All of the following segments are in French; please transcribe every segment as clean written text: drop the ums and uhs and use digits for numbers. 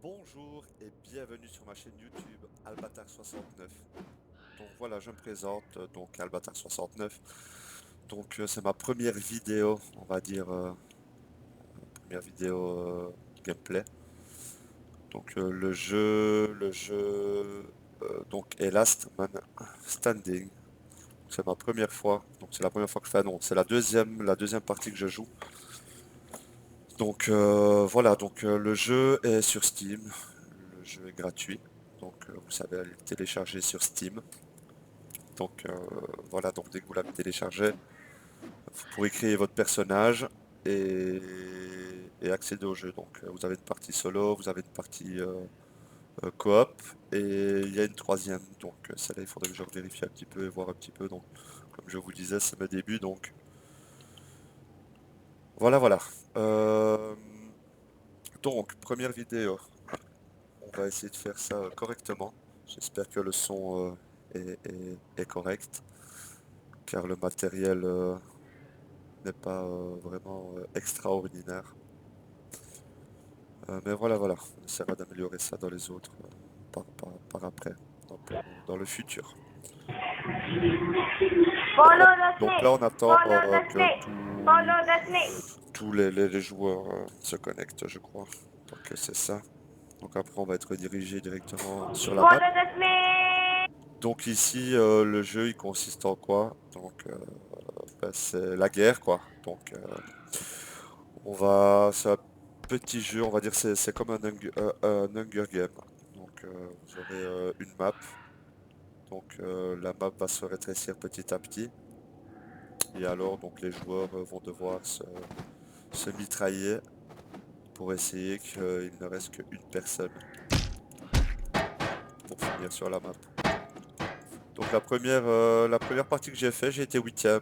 Bonjour et bienvenue sur ma chaîne YouTube Albatar69. Donc voilà, je me présente, donc Albatar69. Donc c'est ma première vidéo, on va dire, première vidéo gameplay. Donc le jeu donc est Last Man Standing. C'est ma première fois, donc c'est la première fois que je fais, non, c'est la deuxième partie que je joue. Donc voilà, donc le jeu est sur Steam, le jeu est gratuit, donc vous savez aller le télécharger sur Steam. Donc voilà, donc dès que vous l'avez téléchargé, vous pourrez créer votre personnage et, et accéder au jeu. Donc vous avez une partie solo, vous avez une partie coop et il y a une troisième. Donc celle-là, il faudrait que je vérifie un petit peu et voir un petit peu. Donc comme je vous disais, c'est mes débuts, donc voilà, voilà. Euh, donc première vidéo. On va essayer de faire ça correctement. J'espère que le son est correct, car le matériel n'est pas vraiment extraordinaire. Mais voilà, voilà, on essaiera d'améliorer ça dans les autres par après, dans le futur. Voilà. Follow the Donc là, snake. on attend Follow the que snake. Follow the snake. tous les joueurs se connectent, je crois. Donc c'est ça. Donc après, on va être redirigé directement sur la map. Follow the snake. Donc ici, le jeu, il consiste en quoi? Donc, ben, c'est la guerre, quoi. Donc, c'est un petit jeu, on va dire, c'est comme un Hunger Game. Donc, vous aurez une map. Donc, la map va se rétrécir petit à petit. Et alors, donc, les joueurs vont devoir se mitrailler pour essayer qu'il ne reste qu'une personne pour finir sur la map. Donc, la première partie que j'ai fait, j'ai été huitième.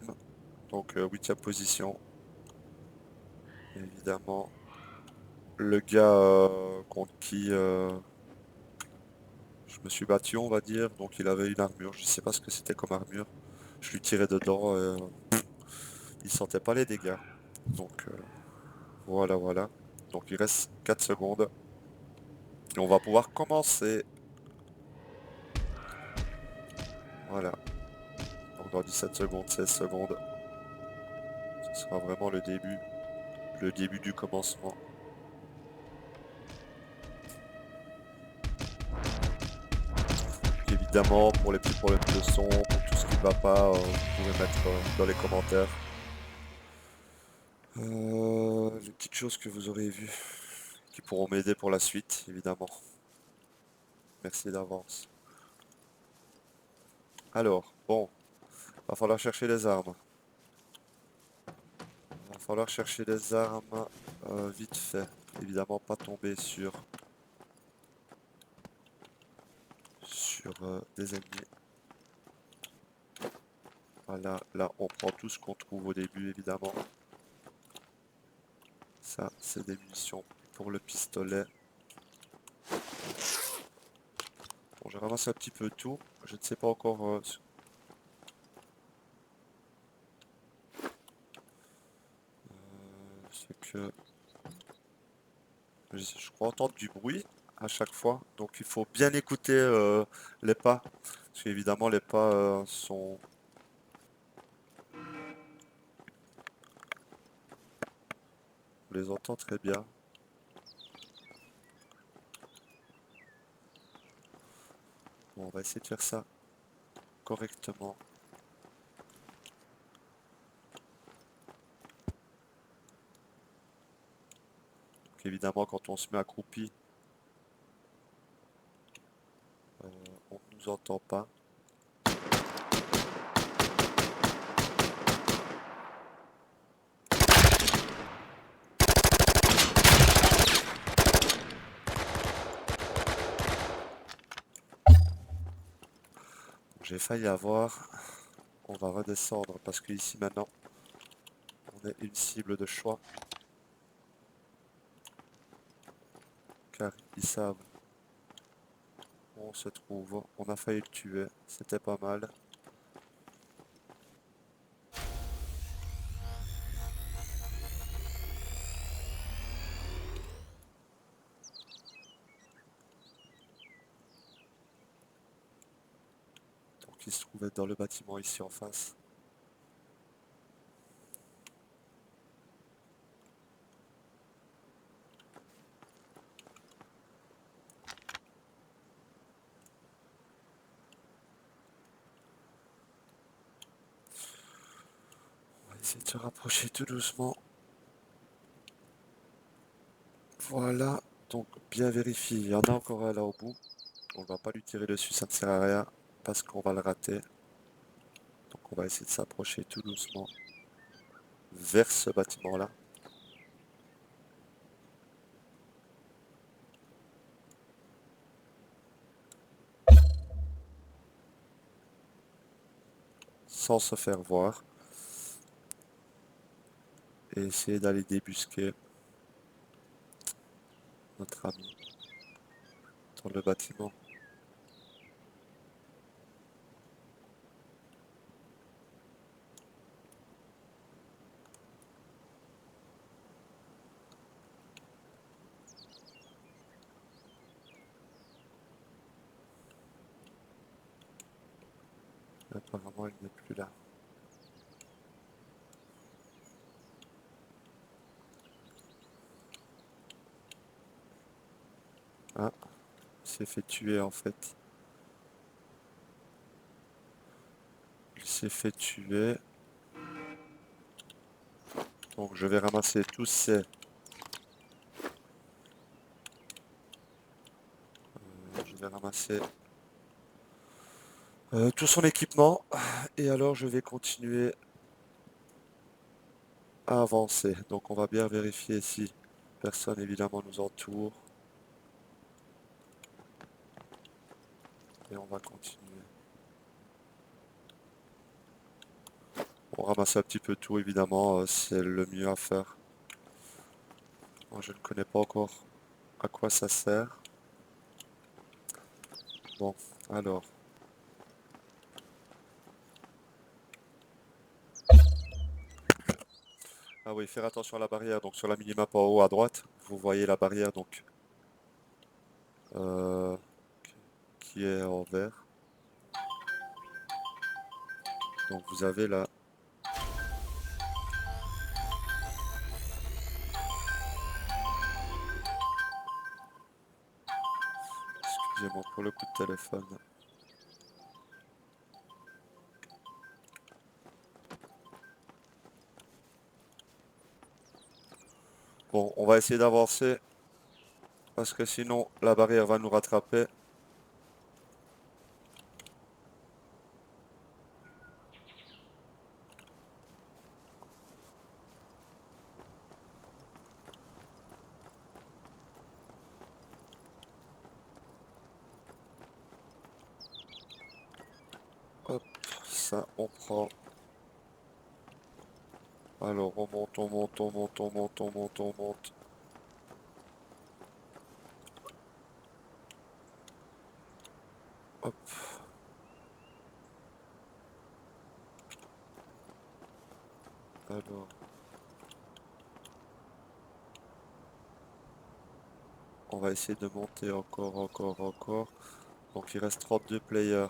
Donc, huitième position. Évidemment, le gars contre qui je me suis battu, on va dire, donc il avait une armure. Je sais pas ce que c'était comme armure. Je lui tirais dedans et il sentait pas les dégâts. Donc voilà, voilà. Donc il reste 4 secondes et on va pouvoir commencer. Voilà. Donc dans 17 secondes, 16 secondes, ce sera vraiment le début du commencement. Évidemment, pour les petits problèmes de son, pour tout ce qui ne va pas, vous pouvez mettre dans les commentaires. Les petites choses que vous aurez vues qui pourront m'aider pour la suite, évidemment. Merci d'avance. Alors, bon, va falloir chercher les armes. Va falloir chercher les armes vite fait. Évidemment, pas tomber sur des ennemis. Voilà, là, on prend tout ce qu'on trouve au début, évidemment. Ça, c'est des munitions pour le pistolet. Bon, j'ai ramassé un petit peu tout. Je ne sais pas encore ce que... Je crois entendre du bruit à chaque fois. Donc, il faut bien écouter les pas. Parce qu'évidemment, les pas sont... On les entend très bien. Bon, on va essayer de faire ça correctement. Donc, évidemment, quand on se met accroupi, on ne nous entend pas. J'ai failli avoir. On va redescendre parce qu'ici maintenant, on est une cible de choix. Car ils savent où on se trouve. On a failli le tuer. C'était pas mal. qui se trouve être dans le bâtiment ici en face. On va essayer de se rapprocher tout doucement. Voilà, donc bien vérifié. Il y en a encore un là au bout. On va pas lui tirer dessus, ça ne sert à rien parce qu'on va le rater. Donc on va essayer de s'approcher tout doucement vers ce bâtiment-là. Sans se faire voir. Et essayer d'aller débusquer notre ami dans le bâtiment. Apparemment, il n'est plus là. Ah, il s'est fait tuer en fait. Il s'est fait tuer. Donc je vais ramasser tous ces... je vais ramasser tout son équipement. Et alors je vais continuer à avancer. Donc on va bien vérifier si personne évidemment nous entoure. Et on va continuer. On ramasse un petit peu tout évidemment, c'est le mieux à faire. Moi je ne connais pas encore à quoi ça sert. Bon, alors. Ah oui, faire attention à la barrière. Donc sur la minimap en haut à droite, vous voyez la barrière donc euh, qui est en vert. Donc vous avez là. Excusez-moi pour le coup de téléphone. Bon, on va essayer d'avancer parce que sinon la barrière va nous rattraper. Hop, ça on prend. Alors on monte, on monte, on monte, on monte, on monte, on monte. Hop. Alors, on va essayer de monter encore, encore, encore. Donc il reste 32 players.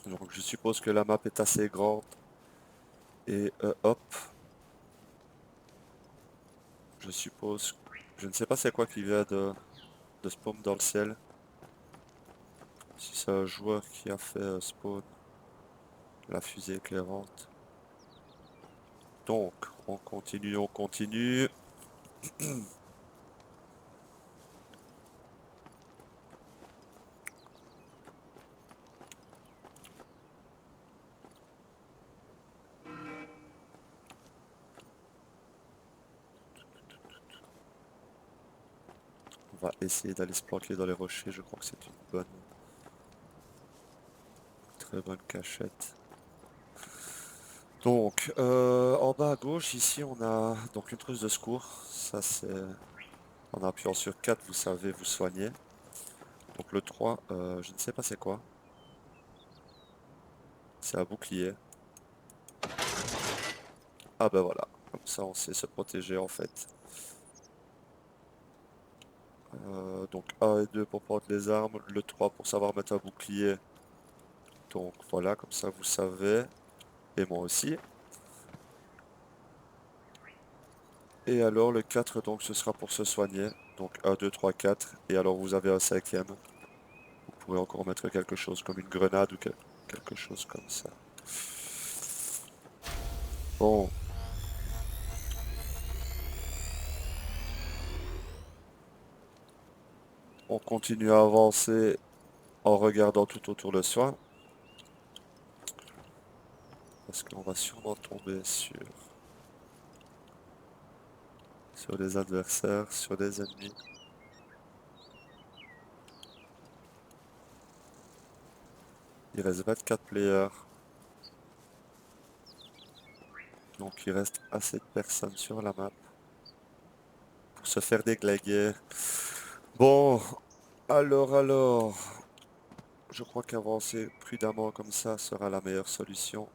Donc je suppose que la map est assez grande. Et hop, je suppose. Je ne sais pas c'est quoi qui vient de spawn dans le ciel. Si c'est un joueur qui a fait spawn la fusée éclairante. Donc, on continue, on continue. On va essayer d'aller se planquer dans les rochers. Je crois que c'est une bonne, très bonne cachette. Donc, en bas à gauche, ici, on a donc une trousse de secours. Ça, c'est en appuyant sur 4, vous savez vous soigner. Donc le 3, je ne sais pas c'est quoi. C'est un bouclier. Ah ben voilà, comme ça on sait se protéger en fait. Donc A et 2 pour prendre les armes, le 3 pour savoir mettre un bouclier Donc voilà, comme ça vous savez. Et moi aussi. Et alors le 4, donc ce sera pour se soigner. Donc 1, 2, 3, 4. Et alors vous avez un cinquième. Vous pourrez encore mettre quelque chose comme une grenade ou quelque chose comme ça. Bon. On continue à avancer en regardant tout autour de soi. Parce qu'on va sûrement tomber sur des adversaires, sur des ennemis. Il reste 24 players. Donc il reste assez de personnes sur la map pour se faire déglinguer. Bon, alors, je crois qu'avancer prudemment comme ça sera la meilleure solution.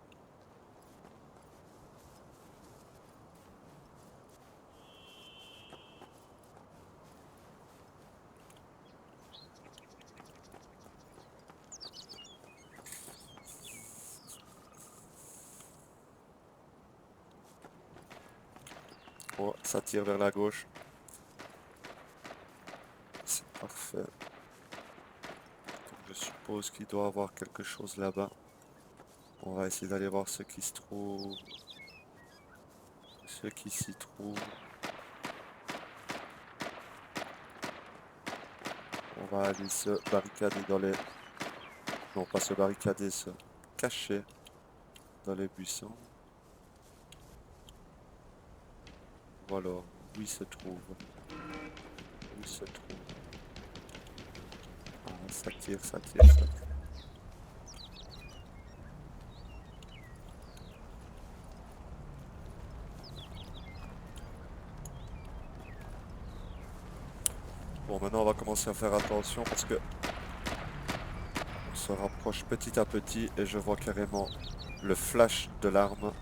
Oh, ça tire vers la gauche. C'est parfait. Donc je suppose qu'il doit y avoir quelque chose là-bas. On va essayer d'aller voir ce qui se trouve. Ce qui s'y trouve. On va aller se barricader dans les... Non, pas se barricader, se cacher dans les buissons. Voilà, où il se trouve. Où il se trouve. Ah, ça tire, ça tire, ça tire. Bon, maintenant on va commencer à faire attention parce que on se rapproche petit à petit et je vois carrément le flash de l'arme.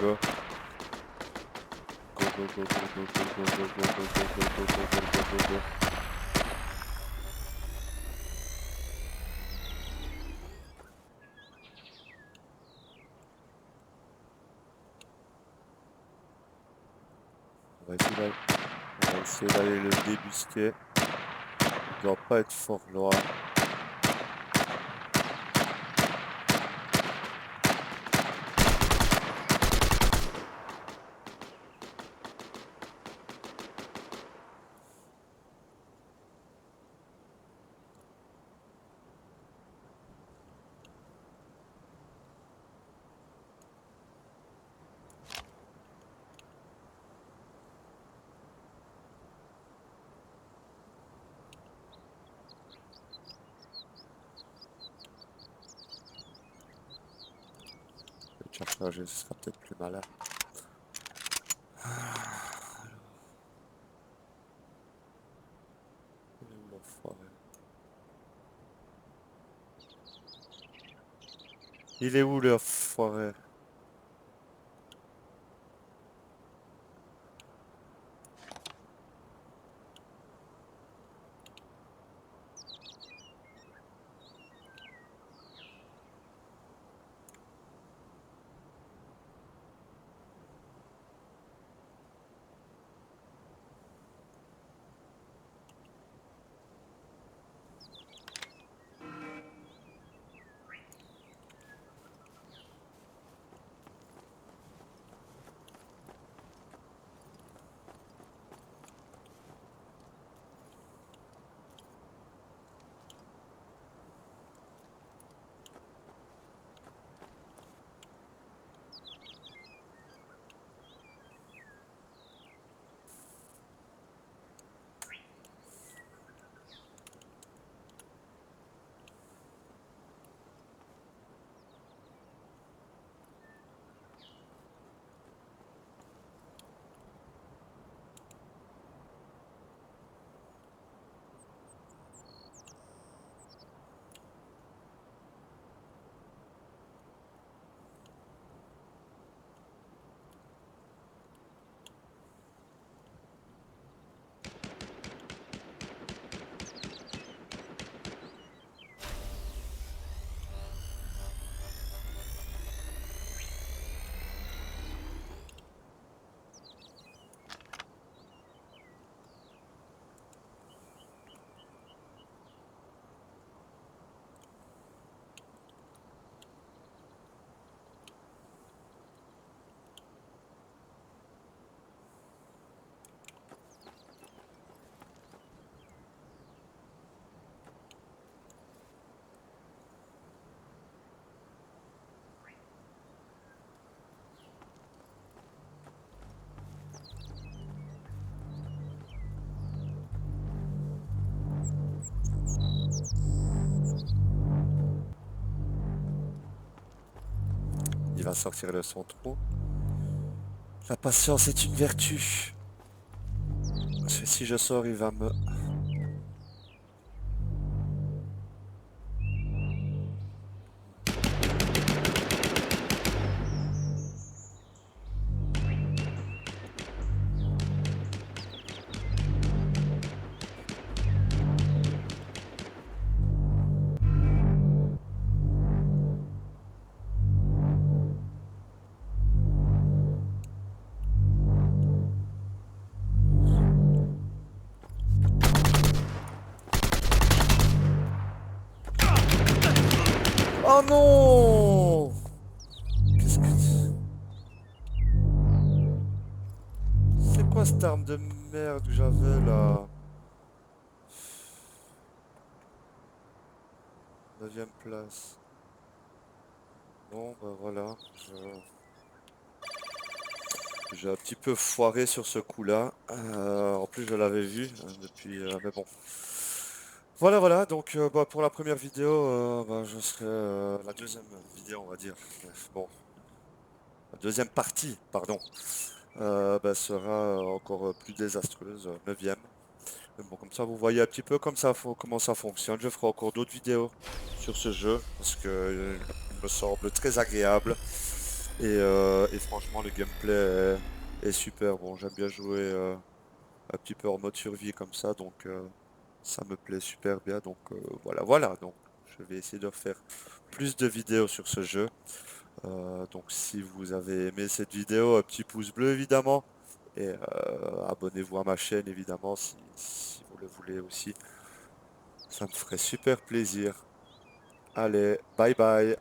Go. Go, go, go, go, go, go, go, go, go, go, go, go, go, go, go, go, go, go. On va essayer d'aller le débusquer. Il doit pas être fort loin. Le chargeur, ce sera peut-être plus malin. Il est où l'enfoiré? Il est où l'enfoiré? va sortir de son trou. La patience est une vertu. Parce que si je sors, il va me... Oh non! Qu'est-ce que... C'est quoi cette arme de merde que j'avais là? 9e place. Bon, bah voilà. J'ai un petit peu foiré sur ce coup-là. En plus, je l'avais vu depuis... mais bon. Voilà, voilà. Donc, bah, pour la première vidéo, bah, je serai... la deuxième vidéo, on va dire. Bref, bon. La deuxième partie, pardon. Bah, sera encore plus désastreuse. 9e. Mais bon, comme ça, vous voyez un petit peu comme ça, comment ça fonctionne. Je ferai encore d'autres vidéos sur ce jeu. Parce que il me semble très agréable. Et franchement, le gameplay est super. Bon, j'aime bien jouer un petit peu en mode survie comme ça, donc ça me plaît super bien. Donc voilà, voilà. Donc je vais essayer de faire plus de vidéos sur ce jeu. Donc si vous avez aimé cette vidéo, un petit pouce bleu évidemment. Et abonnez-vous à ma chaîne évidemment si vous le voulez aussi. Ça me ferait super plaisir. Allez, bye bye.